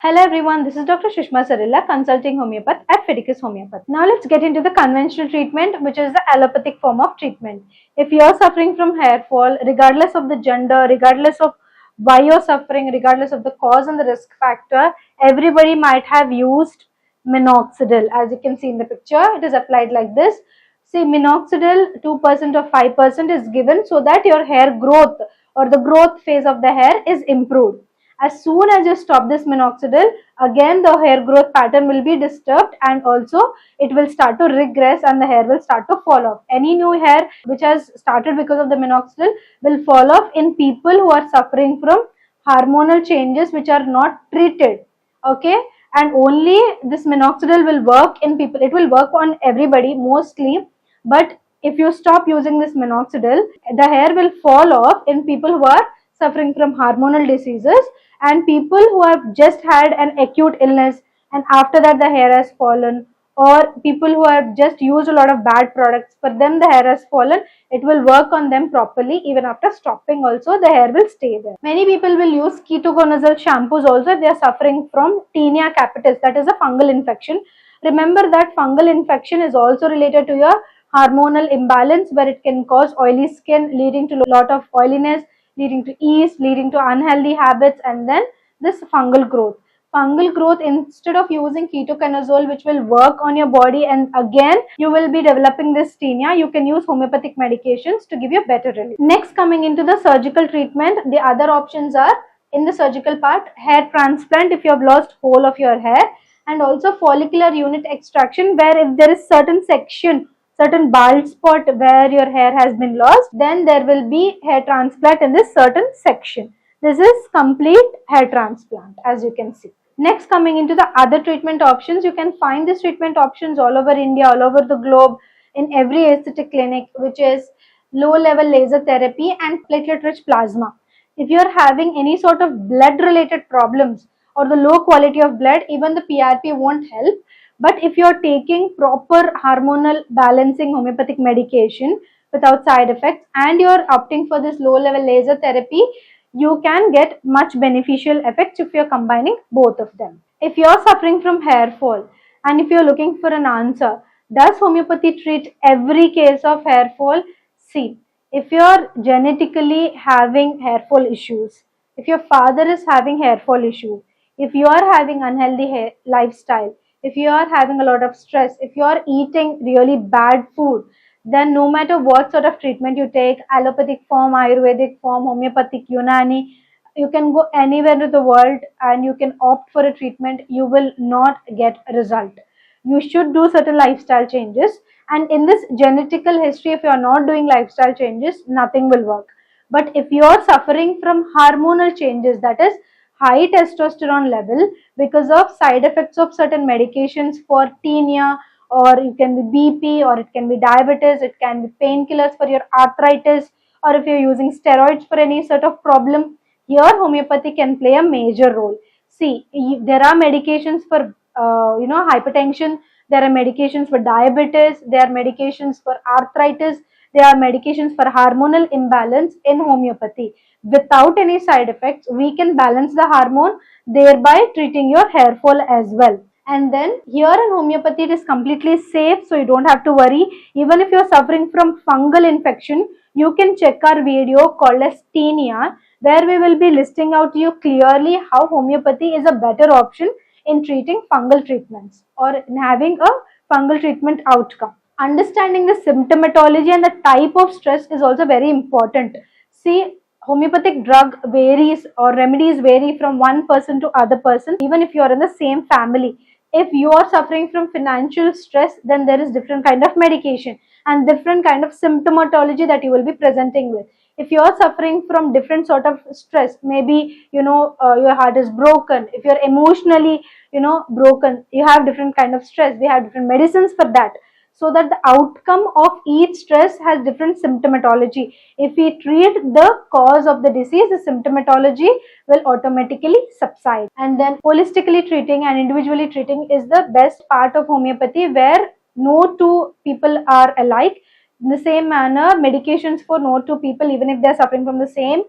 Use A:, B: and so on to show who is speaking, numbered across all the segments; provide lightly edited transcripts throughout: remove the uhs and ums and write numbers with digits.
A: Hello everyone, this is Dr. Sushma Sarilla, consulting homeopath at Fidicus Homeopathy. Now let's get into the conventional treatment, which is the allopathic form of treatment. If you are suffering from hair fall, regardless of the gender, regardless of why you're suffering, regardless of the cause and the risk factor, everybody might have used minoxidil. As you can see in the picture, it is applied like this. See, minoxidil 2% or 5% is given so that your hair growth or the growth phase of the hair is improved. As soon as you stop this minoxidil, again the hair growth pattern will be disturbed and also it will start to regress and the hair will start to fall off. Any new hair which has started because of the minoxidil will fall off in people who are suffering from hormonal changes which are not treated. Okay, and only this minoxidil will work in people. It will work on everybody mostly, but if you stop using this minoxidil, the hair will fall off in people who are suffering from hormonal diseases and people who have just had an acute illness and after that the hair has fallen, or people who have just used a lot of bad products, for them the hair has fallen. It will work on them properly. Even after stopping also the hair will stay there. Many people will use ketoconazole shampoos also if they are suffering from tinea capitis, that is a fungal infection. Remember that fungal infection is also related to your hormonal imbalance, where it can cause oily skin leading to a lot of oiliness, leading to yeast, leading to unhealthy habits, and then this fungal growth. Fungal growth, instead of using ketoconazole which will work on your body and again you will be developing this tinea, you can use homeopathic medications to give you better relief. Next, coming into the surgical treatment, the other options are in the surgical part, hair transplant if you have lost whole of your hair, and also follicular unit extraction, where if there is certain bald spot where your hair has been lost, then there will be hair transplant in this certain section. This is complete hair transplant, as you can see. Next, coming into the other treatment options, you can find these treatment options all over India, all over the globe, in every aesthetic clinic, which is low level laser therapy and platelet rich plasma. If you are having any sort of blood related problems or the low quality of blood, even the PRP won't help. But if you are taking proper hormonal balancing homeopathic medication without side effects and you are opting for this low level laser therapy, you can get much beneficial effects if you are combining both of them. If you are suffering from hair fall and if you are looking for an answer, does homeopathy treat every case of hair fall? See, if you are genetically having hair fall issues, if your father is having hair fall issues, if you are having unhealthy hair lifestyle, if you are having a lot of stress, if you are eating really bad food, then no matter what sort of treatment you take, allopathic form, Ayurvedic form, homeopathic, Unani, you can go anywhere in the world and you can opt for a treatment, you will not get a result. You should do certain lifestyle changes, and in this genetical history, if you are not doing lifestyle changes, nothing will work. But if you are suffering from hormonal changes, that is high testosterone level because of side effects of certain medications for tinea, or it can be BP, or it can be diabetes, it can be painkillers for your arthritis, or if you're using steroids for any sort of problem, here homeopathy can play a major role. See, there are medications for hypertension, there are medications for diabetes, there are medications for arthritis, there are medications for hormonal imbalance in homeopathy. Without any side effects, we can balance the hormone, thereby treating your hair fall as well. And then here in homeopathy it is completely safe, so you don't have to worry. Even if you are suffering from fungal infection, you can check our video called as tinea, where we will be listing out to you clearly how homeopathy is a better option in treating fungal treatments or in having a fungal treatment outcome. Understanding the symptomatology and the type of stress is also very important. See, homeopathic drug varies or remedies vary from one person to other person, even if you are in the same family. If you are suffering from financial stress, then there is different kind of medication and different kind of symptomatology that you will be presenting with. If you are suffering from different sort of stress, maybe your heart is broken, if you are emotionally broken, you have different kind of stress, we have different medicines for that, so that the outcome of each stress has different symptomatology. If we treat the cause of the disease, the symptomatology will automatically subside. And then holistically treating and individually treating is the best part of homeopathy, where no two people are alike. In the same manner, medications for no two people, even if they are suffering from the same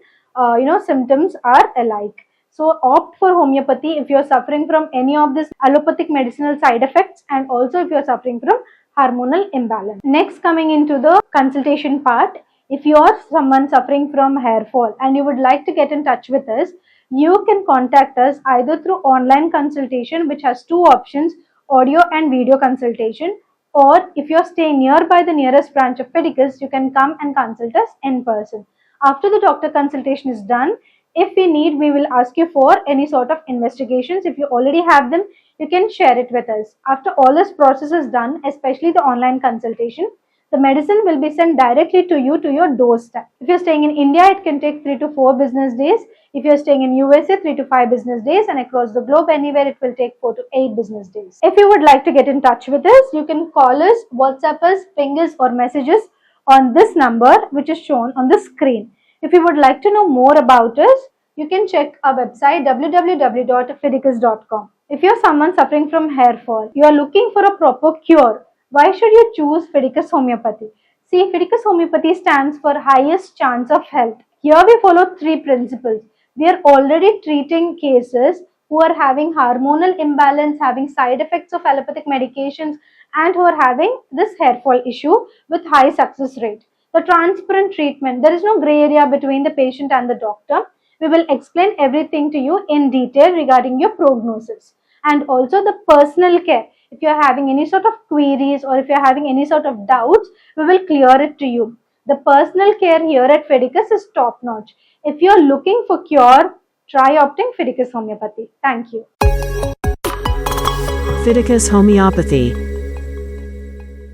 A: symptoms, are alike. So opt for homeopathy if you're suffering from any of these allopathic medicinal side effects, and also if you're suffering from hormonal imbalance. Next, coming into the consultation part, if you're someone suffering from hair fall and you would like to get in touch with us, you can contact us either through online consultation, which has two options, audio and video consultation, or if you're staying nearby the nearest branch of Fidicus, you can come and consult us in person. After the doctor consultation is done, if we need, we will ask you for any sort of investigations. If you already have them, you can share it with us. After all this process is done, especially the online consultation, the medicine will be sent directly to you to your doorstep. If you're staying in India, it can take 3 to 4 business days. If you're staying in USA, 3 to 5 business days, and across the globe anywhere, it will take 4 to 8 business days. If you would like to get in touch with us, you can call us, WhatsApp us, ping us, or message us on this number which is shown on the screen. If you would like to know more about us, you can check our website www.fidicus.com. If you're someone suffering from hair fall, you are looking for a proper cure, why should you choose Fidicus Homeopathy? See, Fidicus Homeopathy stands for highest chance of health. Here we follow 3 principles. We are already treating cases who are having hormonal imbalance, having side effects of allopathic medications, and who are having this hair fall issue with high success rate. The transparent treatment, there is no gray area between the patient and the doctor. We will explain everything to you in detail regarding your prognosis. And also the personal care. If you are having any sort of queries or if you are having any sort of doubts, we will clear it to you. The personal care here at Fidicus is top notch. If you are looking for cure, try opting Fidicus Homeopathy. Thank you.
B: Fidicus Homeopathy.